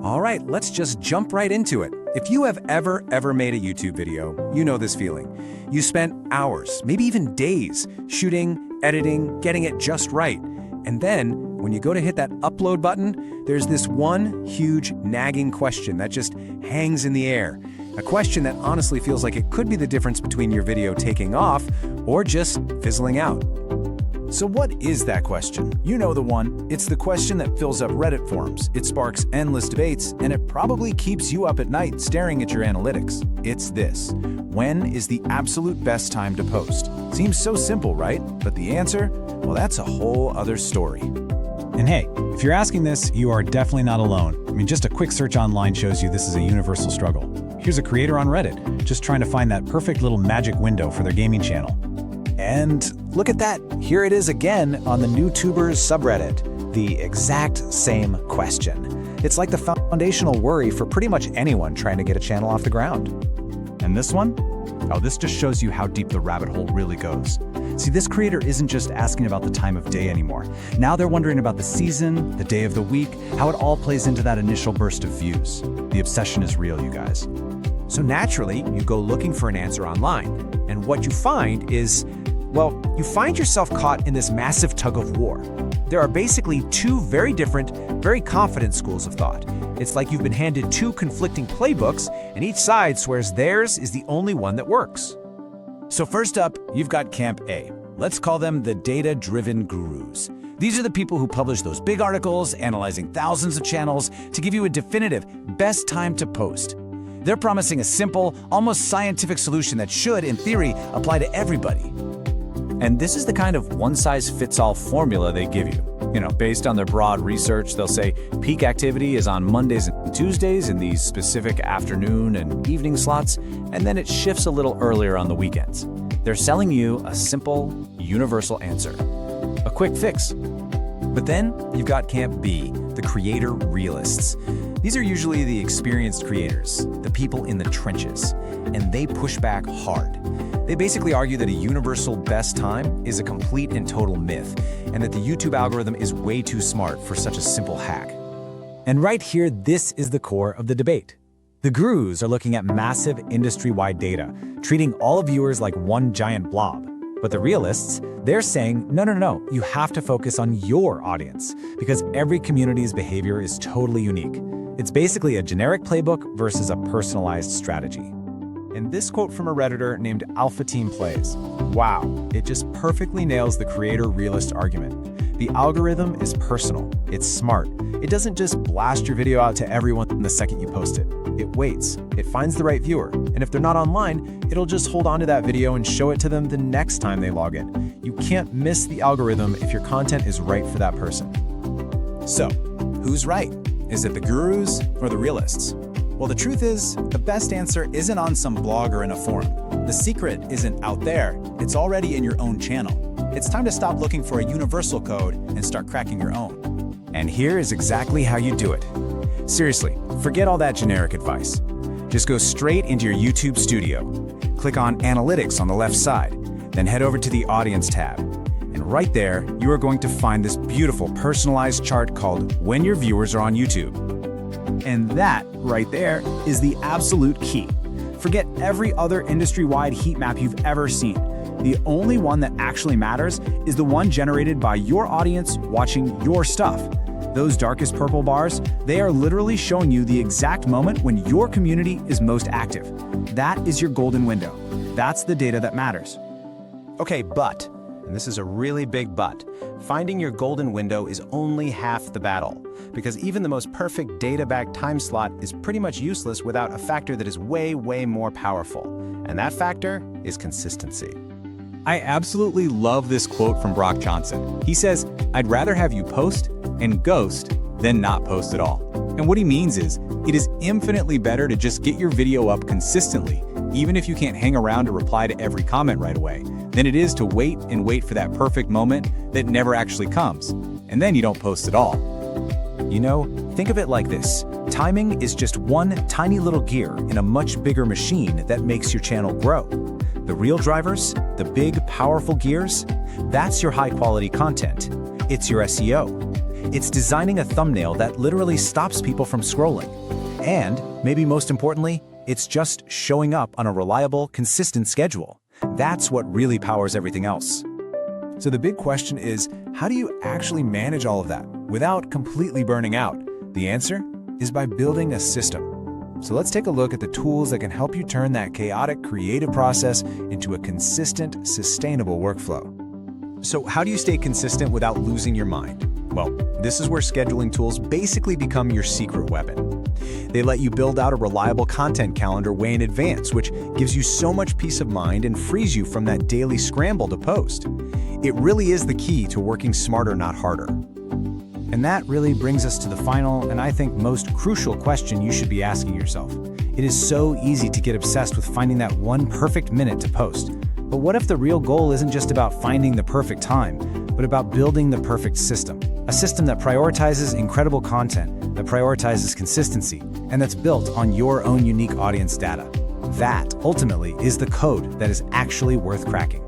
All right, let's just jump right into it. If you have ever made a YouTube video, you know this feeling. You spent hours, maybe even days, shooting, editing, getting it just right. And then, when you go to hit that upload button, there's this one huge nagging question that just hangs in the air. A question that honestly feels like it could be the difference between your video taking off or just fizzling out. So what is that question? You know the one. It's the question that fills up Reddit forums. It sparks endless debates, and it probably keeps you up at night staring at your analytics. It's this: when is the absolute best time to post? Seems so simple, right? But the answer? Well, that's a whole other story. And hey, if you're asking this, you are definitely not alone. I mean, just a quick search online shows you this is a universal struggle. Here's a creator on Reddit, just trying to find that perfect little magic window for their gaming channel. And look at that, here it is again on the YouTubers subreddit. The exact same question. It's like the foundational worry for pretty much anyone trying to get a channel off the ground. And this one? Oh, this just shows you how deep the rabbit hole really goes. See, this creator isn't just asking about the time of day anymore. Now they're wondering about the season, the day of the week, how it all plays into that initial burst of views. The obsession is real, you guys. So naturally, you go looking for an answer online. And what you find is, well, you find yourself caught in this massive tug of war. There are basically two very different, very confident schools of thought. It's like you've been handed two conflicting playbooks, and each side swears theirs is the only one that works. So first up, you've got Camp A. Let's call them the data-driven gurus. These are the people who publish those big articles analyzing thousands of channels to give you a definitive best time to post. They're promising a simple, almost scientific solution that should, in theory, apply to everybody. And this is the kind of one-size-fits-all formula they give you. You know, based on their broad research, they'll say peak activity is on Mondays and Tuesdays in these specific afternoon and evening slots, and then it shifts a little earlier on the weekends. They're selling you a simple, universal answer. A quick fix. But then you've got Camp B, the creator realists. These are usually the experienced creators, the people in the trenches, and they push back hard. They basically argue that a universal best time is a complete and total myth, and that the YouTube algorithm is way too smart for such a simple hack. And right here, this is the core of the debate. The gurus are looking at massive industry-wide data, treating all viewers like one giant blob. But the realists, they're saying, no, you have to focus on your audience, because every community's behavior is totally unique. It's basically a generic playbook versus a personalized strategy. And this quote from a Redditor named Alpha Team Plays. Wow, it just perfectly nails the creator-realist argument. The algorithm is personal, it's smart. It doesn't just blast your video out to everyone the second you post it. It waits, it finds the right viewer, and if they're not online, it'll just hold on to that video and show it to them the next time they log in. You can't miss the algorithm if your content is right for that person. So, who's right? Is it the gurus or the realists? Well, the truth is, the best answer isn't on some blog or in a forum. The secret isn't out there, it's already in your own channel. It's time to stop looking for a universal code and start cracking your own. And here is exactly how you do it. Seriously, forget all that generic advice. Just go straight into your YouTube studio. Click on Analytics on the left side, then head over to the Audience tab. And right there, you are going to find this beautiful personalized chart called When Your Viewers Are on YouTube. And that, right there, is the absolute key. Forget every other industry-wide heat map you've ever seen. The only one that actually matters is the one generated by your audience watching your stuff. Those darkest purple bars, they are literally showing you the exact moment when your community is most active. That is your golden window. That's the data that matters. Okay, but, and this is a really big but, finding your golden window is only half the battle, because even the most perfect data-backed time slot is pretty much useless without a factor that is way more powerful. And that factor is consistency. I absolutely love this quote from Brock Johnson. He says, "I'd rather have you post and ghost than not post at all." And what he means is, it is infinitely better to just get your video up consistently, even if you can't hang around to reply to every comment right away, than it is to wait for that perfect moment that never actually comes, and then you don't post at all. You know, think of it like this. Timing is just one tiny little gear in a much bigger machine that makes your channel grow. The real drivers, the big, powerful gears, that's your high-quality content. It's your SEO. It's designing a thumbnail that literally stops people from scrolling. And, maybe most importantly, it's just showing up on a reliable, consistent schedule. That's what really powers everything else. So the big question is, how do you actually manage all of that without completely burning out? The answer is by building a system. So let's take a look at the tools that can help you turn that chaotic creative process into a consistent, sustainable workflow. So how do you stay consistent without losing your mind? Well, this is where scheduling tools basically become your secret weapon. They let you build out a reliable content calendar way in advance, which gives you so much peace of mind and frees you from that daily scramble to post. It really is the key to working smarter, not harder. And that really brings us to the final and I think most crucial question you should be asking yourself. It is so easy to get obsessed with finding that one perfect minute to post. But what if the real goal isn't just about finding the perfect time, but about building the perfect system? A system that prioritizes incredible content, that prioritizes consistency, and that's built on your own unique audience data. That, ultimately, is the code that is actually worth cracking.